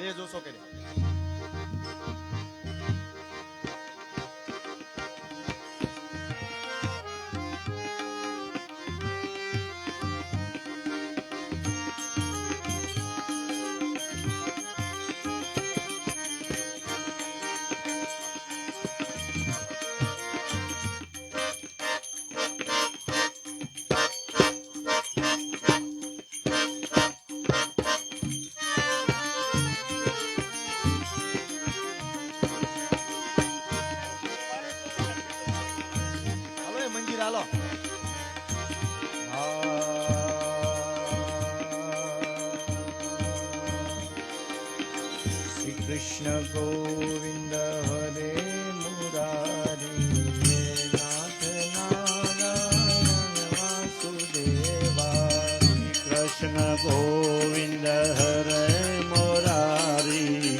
બે જોશો કરી હાલો શ્રી કૃષ્ણ ગોવિંદ હરે મુરારી નાથ નારાયણ વાસુદેવા શ્રી કૃષ્ણ ગોવિંદ હરે મુરારી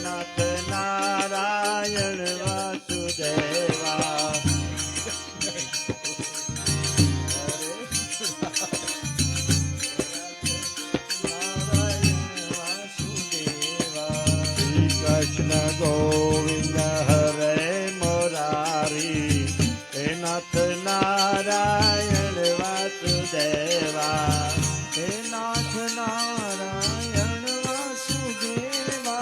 નાથ નારાયણ વાસુદેવા કૃષ્ણ ગોવિંદ હરે મોરારી હે નાથ નારાયણ વાસુદેવા હે નાથ નારાયણ વાસુદેવા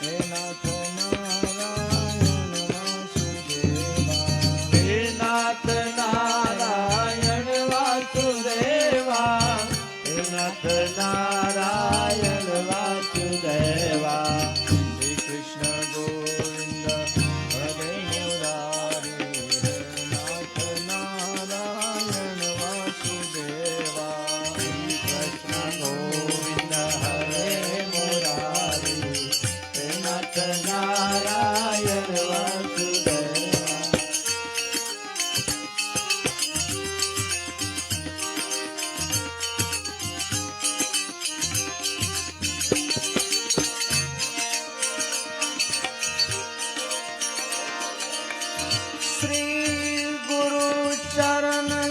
હે નાથ નારાયણ વાસુદેવા હે નાથ નારાયણ વાસુદેવા હે નાથ નારાયણ વાસુદેવા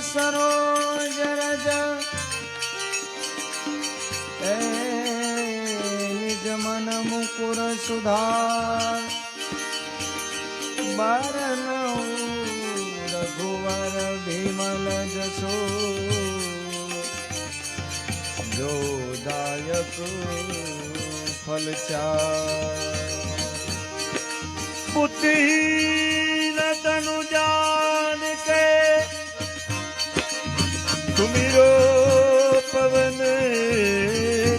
सरोज रज निज मन मुकुर सुधार बरन रघुवर विमल जसो जो दायक फल बुद्धिहीन तनु जान के तुमिरो पवन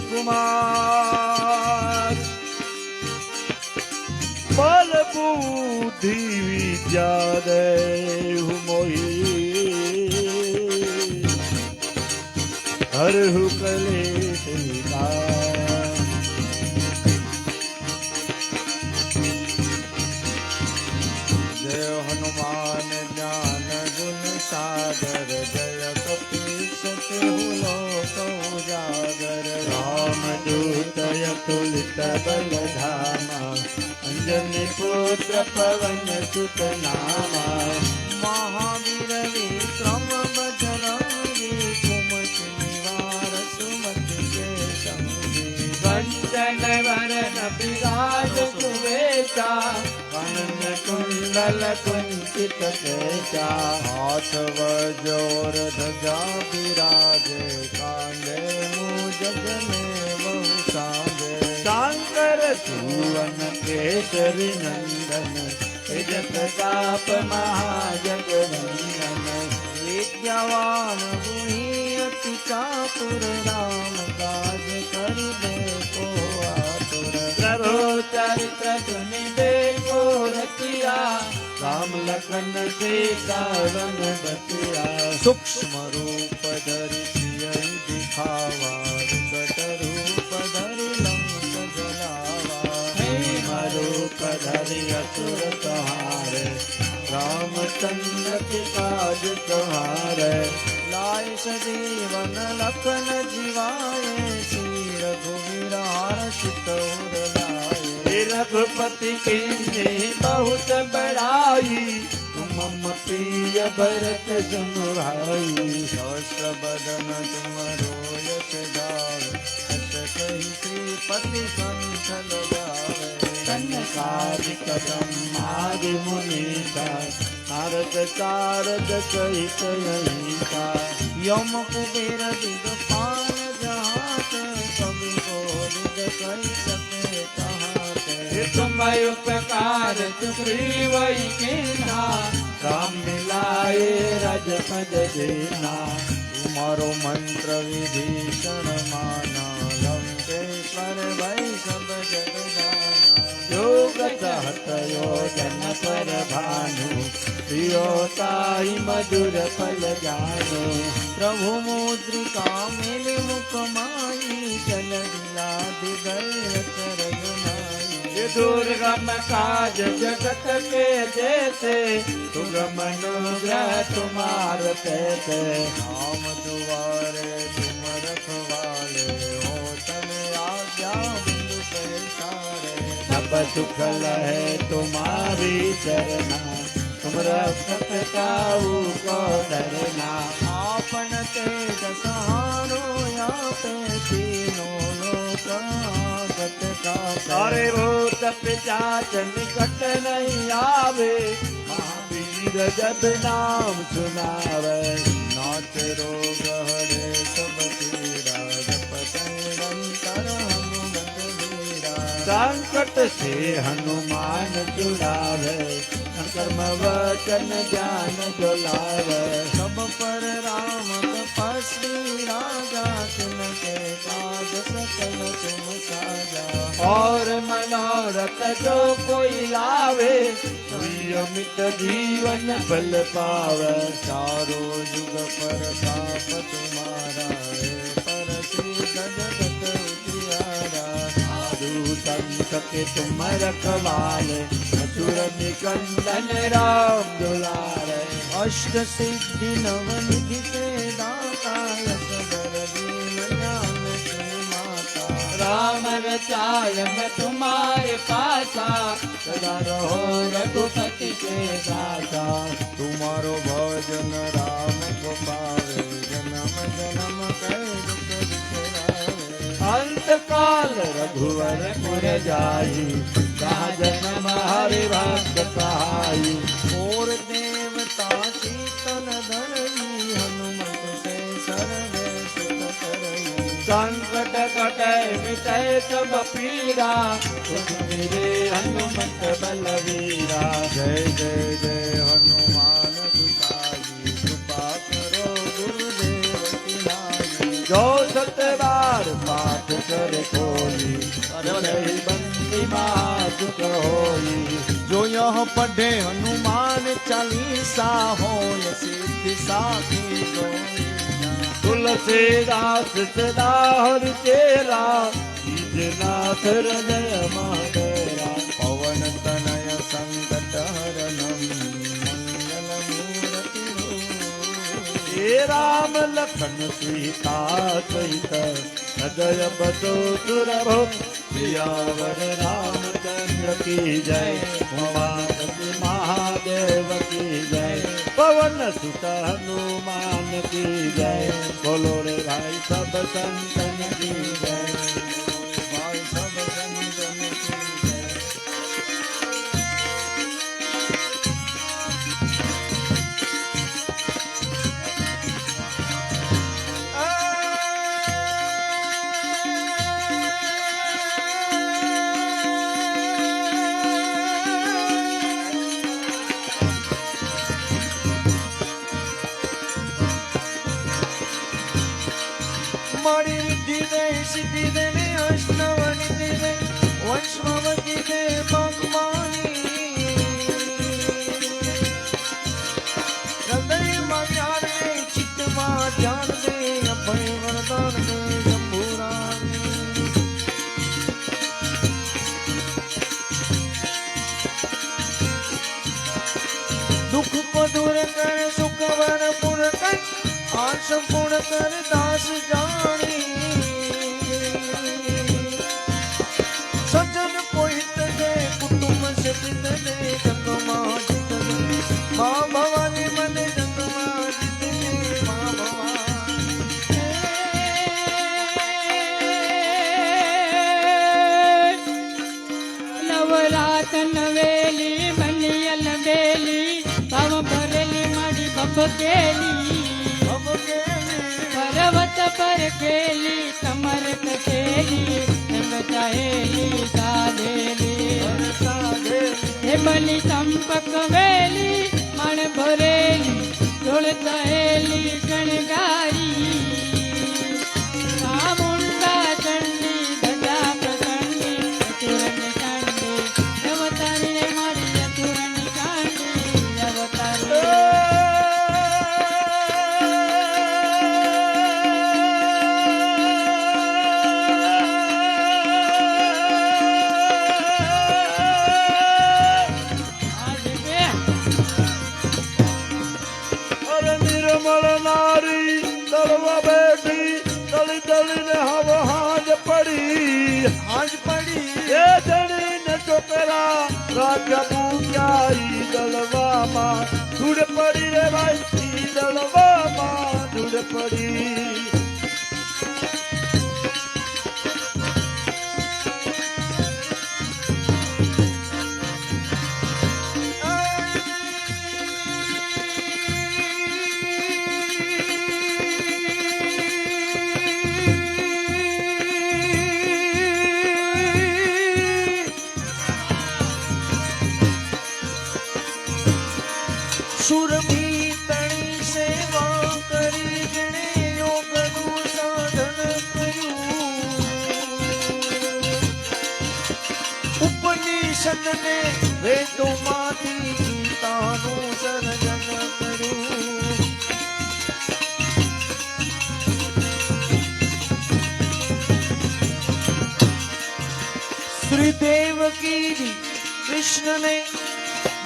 कुमार बल बुद्धि विद्या देहु मोहि हरहु कलेश निवार जय हनुमान ज्ञान गुण सागर जय कपीश उजागर राम दूत अतुलित बल धामा अंजनी पुत्र पवन सुत नामा महावीर विक्रम बजरंगी कुमति निवार सुमति के संगी कंचन वरन विराज सुवेशा कानन कुंडल कुंचित केशा हाथ वजोर ध्वजा विराजे कांधे मूज जनेऊ सांगे शंकर सुवन केसरी नंदन तेज प्रताप महाजगवंदन विद्यावान गुणी अति चातुर राम काज करिबे को आतुर प्रभु चरित्र सुनि देखो रतिया राम लखन सीता वन बतिया सूक्ष्म रूप धरि सियहि दिखावा विकट रूप धरि लंक जलावा हेम रूप धरि असुर संहारे रामचंद्र के काज तुम्हारे लाए सजीवन लखन जिवाए श्री रघुवीर हर्षित उर लाए रघुपति की बहुत बड़ाई तुम राम प्रिय भरत जन भाई सहस्र बदन तुम रोयस गावे हस कही श्रीपति कंठ लगावे कनकादिक ब्रह्मादि मुनीसा नारद सारद सहित यहिता यम कुबेर दिगपाल जहात कवि कोविद कहि सके कहाते तुम उपकार सुग्रीवई कीन्हा राम मिलाए राजपद देना तुम्हारो मंत्र विभीषण माना लंकेश्वर भई सब जग जाना योगत हत योजन पर भानु प्रियोताई मधुर फल जानो प्रभु मुद्रिका मेरे मुख माई चल दिला दिगल चरगनाई दुर्गम काज जगत के जेते सुगम अनुग्रह तुम्हार कहते नाम दुआरे तुम रखवाले हो तने आज्ञा बिंदु पैसारे सब सुख लहे तुम्हारी चरना तुम रक्षक काऊ को डरना आपन तेज सहारो यापे तीनों लोक आगत का सारे भूत पिशाच निकट नहीं आवे महावीर जब नाम सुनावे नाच रोग हरे सब पीड़ा जपत निरंतर हनुमत वीरा संकट से हनुमान छुड़ावे कर्म वचन ज्ञान जोलावे सब पर राम तपस्वी राजा तिनके काज सकल तुम साजा और मनोरथ जो कोई लावे कोई अमित जीवन फल पावे चारों युग पर ताप तुम्हारा पर जगत उजियारा साधु संत के तुम रखवाले असुर निकंदन राम दुलारे अष्ट सिद्धि नव निधि के दाता यश बर दीन ज्ञान के माता राम रचाय मैं तुम्हारे पासा सदा रहो रघुपति के दाता तुम्हारो भजन राम को पावे जन्म जन्म कह दुख बिसरावे अंत काल रघुवर पुर जाई जहाँ जन्म हरि भक्त कहाई और देवता शीतल धरई हनुमत से सर्वे सुख करई संकट कटे मिटे सब पीड़ा तुम मेरे हनुमत बलवीरा जय जय जय हनुमान गुसाई कृपा करो गुरुदेव की नाई जो सत बार पाठ कर कोई अरे बंदी मातुक होई जो यह पढ़े हनुमान चालीसा हो सिद्धि साखी गोई तुलसीदास सदा हरि चेरा नाथ हृदय महादेरा पवन तनय संकट हरणम मंगल मूर्ति हे राम लखन सीता सहित हृदय बसो सुरभो सियावर रामचंद्र की जय उमापति महादेव की जय पवन सुत हनुमान की जय बोलो रे भाई सब संतन की जय भाई सब संतन की जय मारी रिद्धि दे सिद्धि दे अष्टवनि दे वैष्णवति दे भगवानी हृदय में ज्ञान दे चित्त में ध्यान दे अभय वरदान दे शंभुरानी दुख को दूर कर सुख भरपूर कर आश पूर्ण कर दास जानी सज्जन को हित दे कुटुंब से पित दे जग माँ जित दे माँ भव केली पर्वत पर खेली कमर कसेली रंग चाहेली साधेली हे बली चंपक वेली मन भरेली डोळ चाहेली गणगारी चामुंडा चंडी गजा प्रचंडी चतुरन चांडी अवतारी रे मारी चतुरन चांडी अवतारी हाज पड़ी ये जड़ी ने चोकरा राजा पूजाई दलवा मां धूड़ पड़ी रे भाई दलवा मां धूड़ पड़ी सुरभि तणी सेवा करी गणे योगनु साधन कर्યું ઉપનિષદ ને વેદોમાંથી ગીતાનું સર્જન કર્યું શ્રી દેવકી જી કૃષ્ણને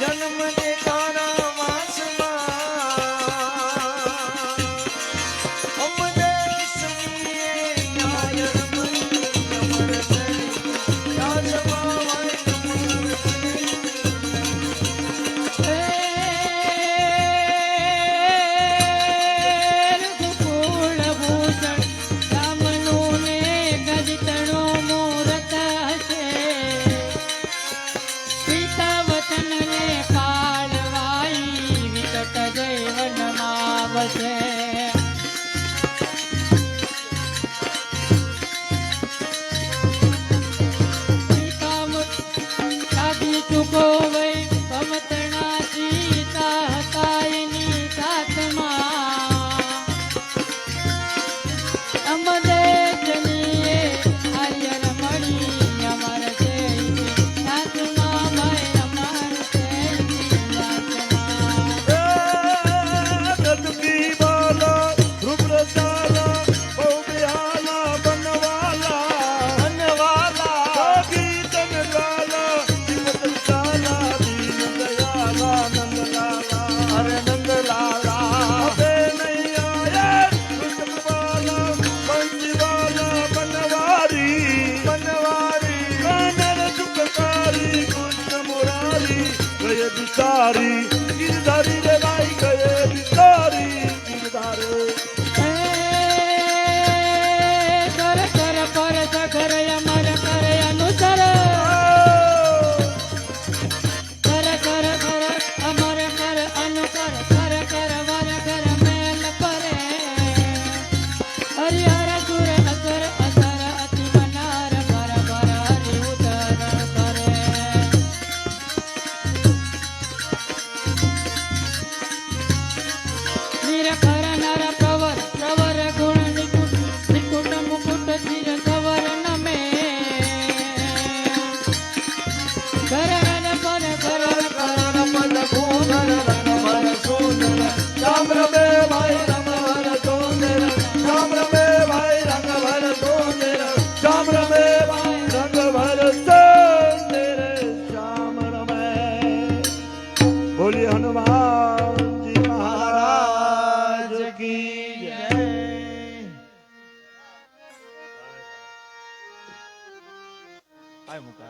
જન્મ દેતાના बिचारी गिरधारी रे लाई गए बिचारी गिरधारे कर कर पर सकर अमर कर अनुसर कर कर कर अमर कर अनुकर कर कर वर कर मेल परे हरिहर सुर असर असर अति मनार बर बर हरि उदर करे निरखर नर प्रवर प्रवर गुण निकुट निकुट मुकुट चिर सवर नमे करण पर करण करण पद भूधर रंग भर सुंदर श्याम रमे भाई रंग भर सुंदर श्याम रमे भाई रंग भर सुंदर श्याम रमे भाई रंग भर सुंदर श्याम रमे बोलिए हनुमान जी महाराज की जय आय मुका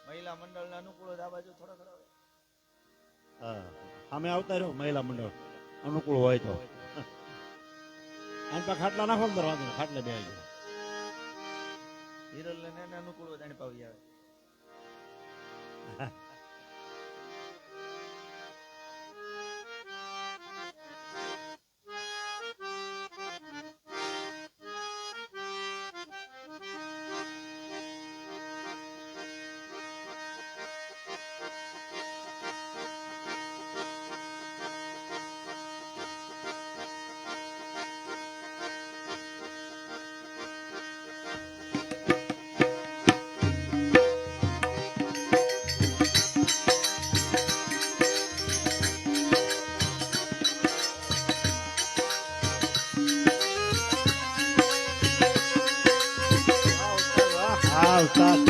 મહિલા મંડળના અનુકૂળ જ આ બાજુ થોડા ખરા સામે આવતા રહ્યો મહિલા મંડળ અનુકૂળ હોય તો આને પા ખાટલા નાખો અંદર વાંધો ખાટલે બે હિરલ ને એને અનુકૂળ હોય એને પાવી આવે. હા ઉસ્તાદ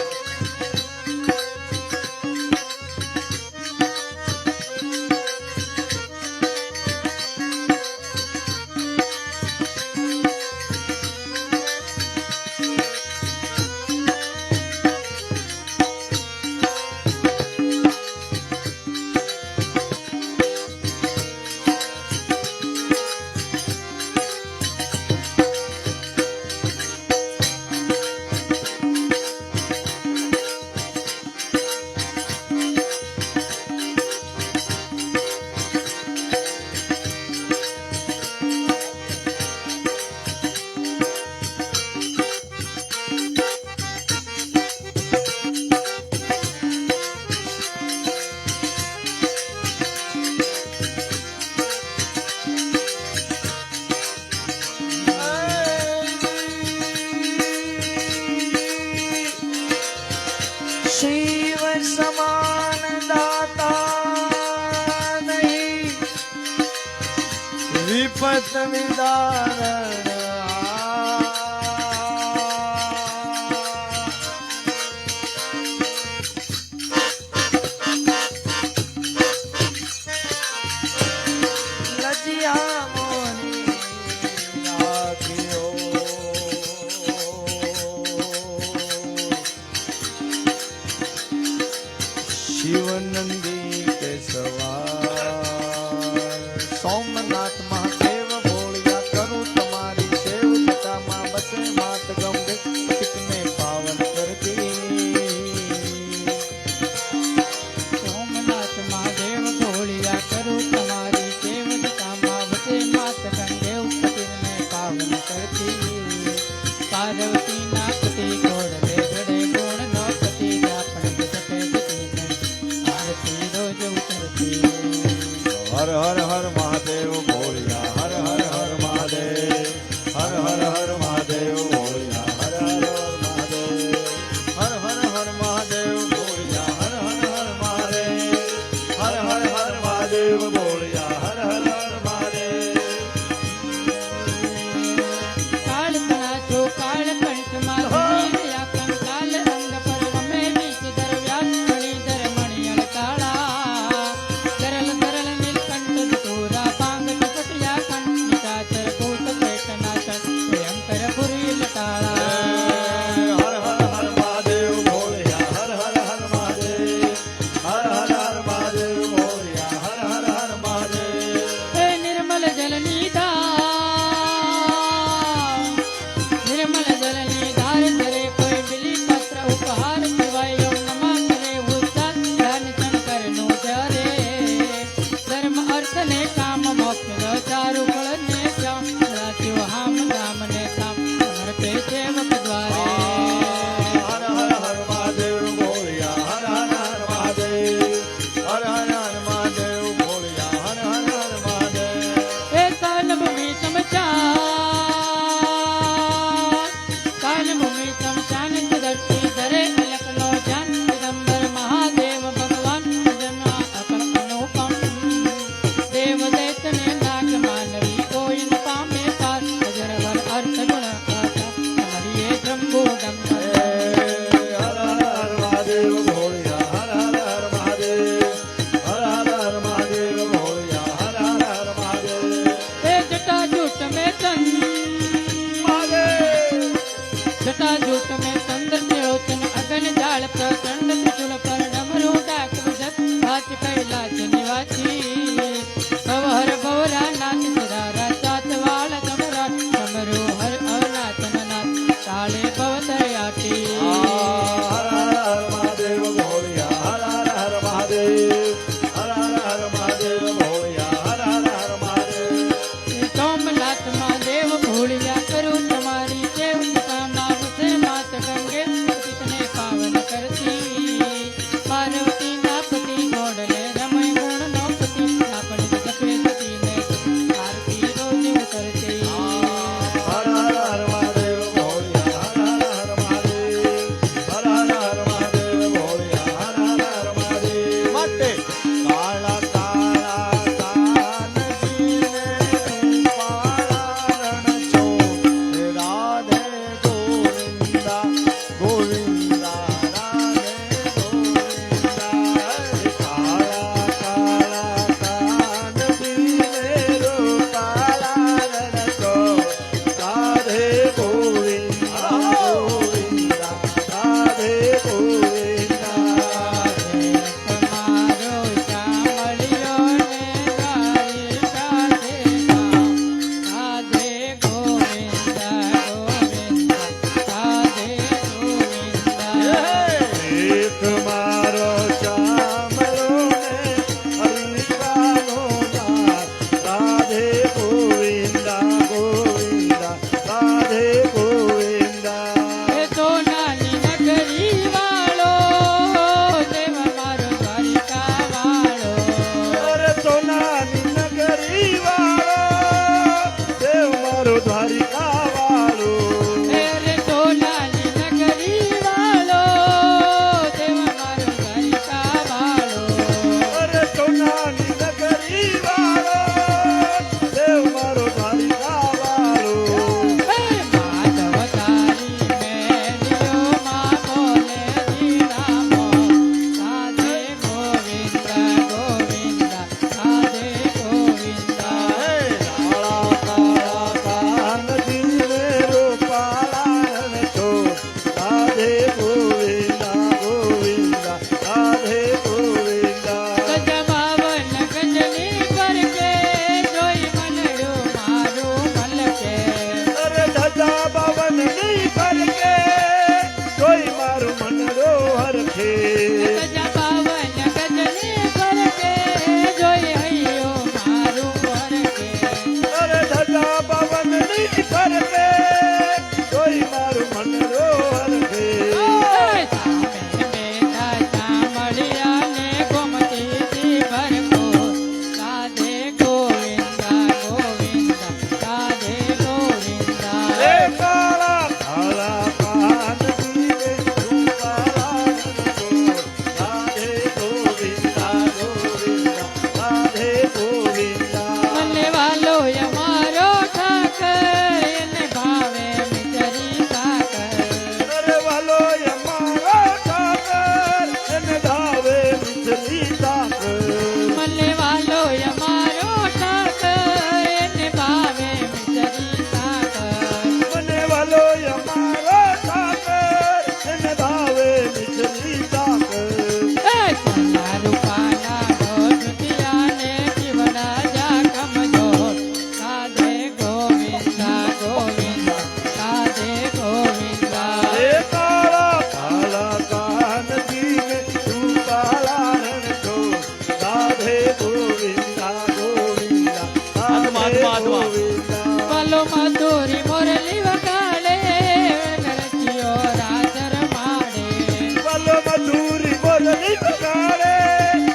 શિવ સમાન દાતા નહીં વિપત વિદારણ લજિયા મોની રાખ્યો શિવનંદી કે સવાર સોમનાથ મહાદેવ ભોળિયા કરું તમારી સેવ પિતામાં બસે માત ગંગે પતિતને પાવન કરતી સોમનાથ મહાદેવ ભોળિયા કરું તમારી સેવકતામાં વસે માત ગંગે ઉપતિને પાવન કરતી પાર્વતી ના પતિ ગોળ રે જડે ગુણ નો પતિ આપણ જપે જતી આરતી રોજ ઉતરતી હર હર હર મહાદેવ ભોળિયા હર હર હર મહાદેવ હર હર હર મહાદેવ ભોળિયા હર હર હર મહાદેવ હર હર હર મહાદેવ ભોળિયા હર હર હર મહાદેવ હર હર હર મહાદેવ ભોળિયા હર હર હર મહાદેવ કાળ તણા છો કાળ કંઠમાં ધીરયા કંકાલ અંગ પર રમે બીચ દરવ્યાસ મણી ધરમણિયણ કાળા ધરલ ધરલ નીલકંઠ ધતુરા પાંગ કપટિયા કંઠ ચાચર ભૂત પેટના ચટ ભયંકર પુરી લટાળા હર હર હર મહાદેવ ભોળિયા હર હર હર મહાદેવ હર હર હર મહાદેવ ભોળિયા હર હર હર મહાદેવ હે નિર્મલ જલની ધાર નિર્મલ જલની ધાર કરે કોઈ બિલી પત્ર ઉપહાર પીવાય નમા કરે ઉદ્ધાર ધન શંકર નું જરે ધર્મ અર્થ ને કામ મોક્ષ નો ચારુ ફળ ને શ્યામ રાત્યો હામ ગામ ને સામ સમર્પે સેવક દ્વારે હર હર હર મહાદેવ ભોળિયા હર હર હર મહાદેવ હર હર હર મહાદેવ ભોળિયા હર હર હર મહાદેવ હે કાલ ભૂમિ સમચાન ધરતી ધરે અલક નો જાન દિગંબર મહાદેવ ભગવાન જના અકળ અનુપમ દેવ દૈત ને નાગ માનવી કોઈ ન પામે પાર અજરવર અર્થ ગુણ આતા સમરીએ જંબુ ડંબર હર હર હર મહાદેવ ભોળિયા હર હર હર મહાદેવ હર હર હર મહાદેવ ભોળિયા હર હર હર મહાદેવ હે જટા જૂટ में चंद्र त्योतन अगन जाल प्रचंड त्रिशूल पर डमरू डाक बजत हाथ कैलाश निवासी भवहर भवरा नाथ सिरारा सात वाल डमरा डमरू हर अवनाथन नाथ ताले भवतयाटी શાક મલે વાલો અમારો ઠાકર એને ભાવે મિસરી સાકર મને વાલો અમારો ઠાકર એને ભાવે મિસરી શાક સોના રૂપાના ઢોઢિયા ને જીવડા જા કમજો રાધે ગોવિંદા ગોવિંદા રાધે ગોવિંદા એ કાળા કાળા કાનજીને તું કાળા રણ છો રાધે ગોવિંદા ગોવિંદા રાધે ગોવિંદા વાલો મધુરી મોરલી વગાડે નરસિયો રાજ રમાડે વલ્લો મધુરી બોલની બગાડે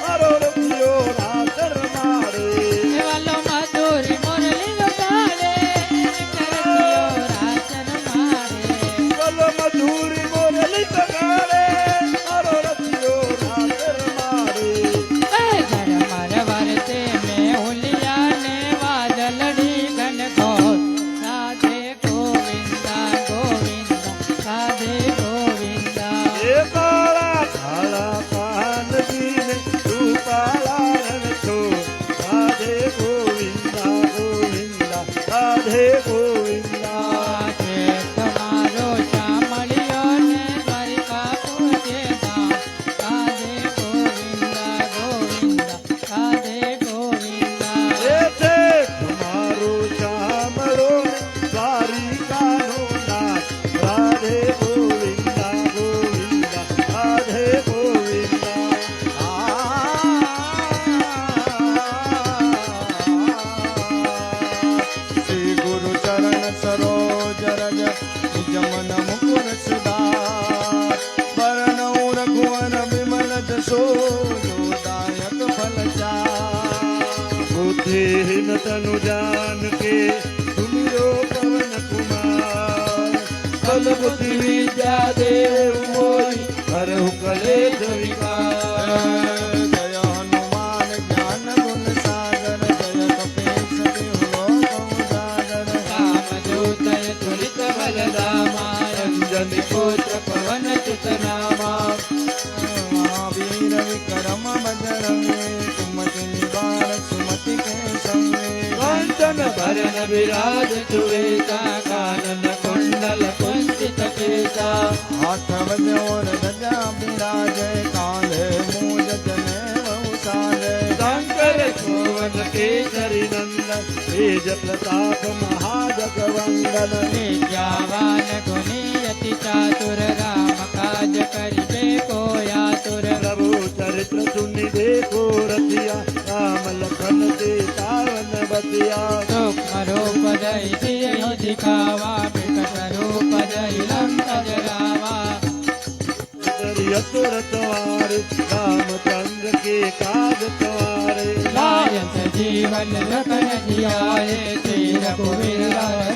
મારો રમ્યો રાતર મારે વાલો મધુરી મોરલી વગાડે નરસિયો રાજ રમાડે વલ્લો મધુરી બોલની બગાડે મારો રમ્યો રાતર મારે ઝરમર વરસે મેં હુલિયા ને વાદળડી ઘનઘોર રાધે ગોવિંદા ગોવિંદા રાધે ગોવિંદા એ કાળા કાળા કાનજીને તું કાળા રણ છો રાધે ગોવિંદા ગોવિંદા રાધે ગોવિંદા છે તમારો શામળિયો ને દ્વારિકા પૂજે રાધે ગોવિંદા ગોવિંદા રાધે ગોવિંદા એ છે તમારો ચામડો ને દ્વારિકાનો નાથ રાધે ગોવિંદા ગોવિંદા રાધે ગોવિંદા શ્રી ગુરુ ચરણ સરોજ રજ નિજ મન મુકુર સુદાર વરણ રઘુવર વિમલ જશો દાયક ફલ बुद्धिहीन तनु जान के सुमिरो पवन कुमार बल बुद्धि विद्या देव मोहि हरहु कलेश विकार जय हनुमान ज्ञान गुण सागर जय कपीश तिहु लोक उजागर रामदूतय तुलित बलधामा अंजनी पुत्र पवन सुत नामा महावीर विक्रम बजरंगी कुमति निवार सुमति के संगे कंचन भरन विराज सुवेता कानन कुंडल कुंचित केसा हाथ वजोर ध्वजा विराजे कांधे मूज जनेऊ साजे शंकर सोवन केसरी नंदन तेज प्रताप महाजगवंदन विद्यावान गुणी अति चातुर राम काज करिबे को यातुर प्रभु चरित्र सुनि देखो रतिया राम लखन ते तावन बतिया सूक्ष्म रूप धरि सियहि दिखावा विकट रूप धरि लंक जरावा असुर तुम्हारे रामचंद्र के काज तुम्हारे लायस जीवन लखन जियाए श्री रघुवीर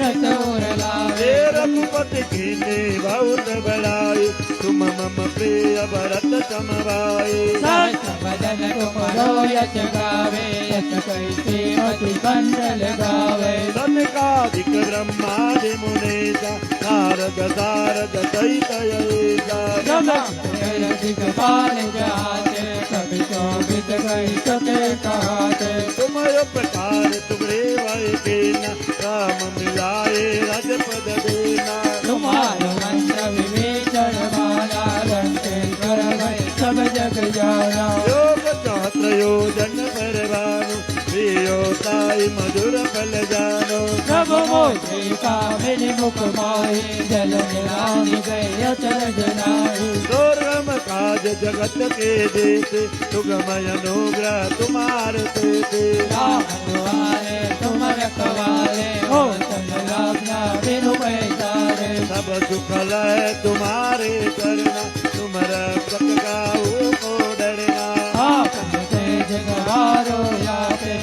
रस उर लाए हे रघुपति कीने बहुत बड़ाई तुम मम प्रिय भरत समवाए सहस बदन तुम रोयस गावे यस कैसे मति कंडल गावे सनकादिक ब्रह्मादि मुनीसा नारद सारद सहित येसा दिगपाल जाते कभी चौबित गई सके कहते तुम प्रकार तुमरे वै केना राम मिलाए रजपद देना तुम्हारो मंत्र विवेचन माला लंकेश्वर भय सब जग जाना योग सहस्र योजन पर भानु प्रियो ताई मधुर फल जानो सब मोहे का मेरे मुख माहे जल निरानी गए अचल जनाए दुर्गम काज जगत के देते सुगमय अनुग्रह तुम्हारे देते राम दुआरे तुम रखवारे हो चंद्राज्ञा बिनु पैसारे सब सुख लय तुम्हारे करना तुम रक्षक गाओ को डरना आपन तेज गवारो यापे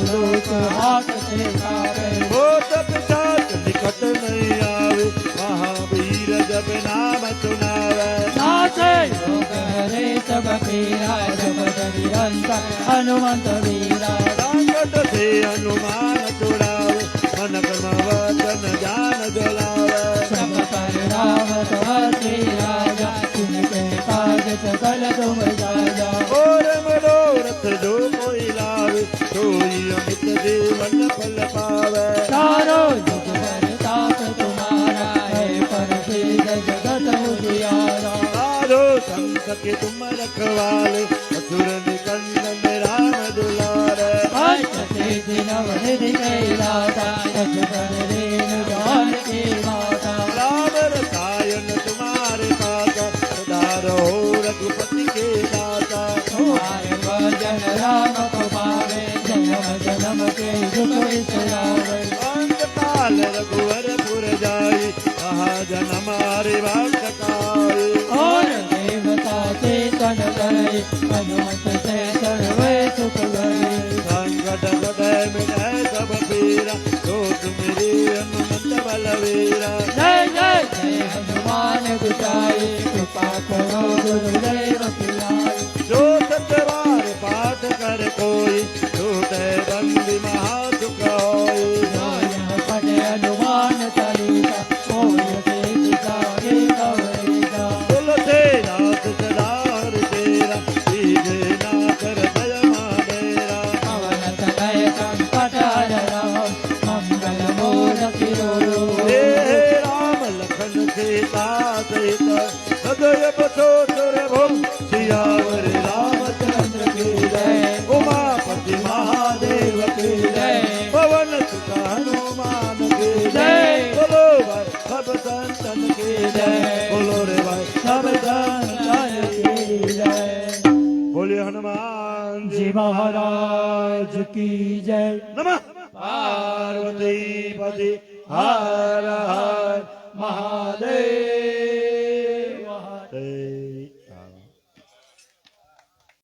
लोक हाथ से कापे हो तब साथ निकट नहीं आवे महावीर जब नाम सुनावे नाचे योग हरे सब पीरा जगत निरंतर हनुमंत वीरा संकट से हनुमान छुड़ावे मन क्रम वचन जान जलावे सब पर राम तुम्हारी राजा जिनके काज सकल तुम साजा और मरो रघुबर रेणु जानकी माता राम रसायन तुम्हारे पास उधारो रघुपति के दाता तुम्हारे भजन राम को पावे जन्म जन्म के दुख विसरावे अंत काल रघुवर पुर जाई कहा जन्म हरि भक्त काई और देवता चेतन करे हनुमत से सर्वे सुख गए संकट हृदय मिटाए सब पीरा जो मेरी हनुमत बलवीरा जय जय जय हनुमान गुसाई कृपा करो गुरुदेव पिलाई जो सतवार पाठ कर कोई छूटे बंदी महासुख होई जो यह पढ़े हनुमान चालीसा कोई के पिता के कवरेगा तुलसीदास सदार तेरा सीधे ना कर दया माडेरा पवन तनय संकट हरना मंगल मूर्ति रो हे राम लखन सीता सहित सदय बसो सुर भूम सियावर रामचंद्र की जय उमापति महादेव की जय पवन सुत हनुमान की जय बोलो भाई सब संतन की जय बोलो रे भाई सब संतन की जय बोलिए हनुमान जी महाराज की जय नमः पार्वती पति हर हर महादेव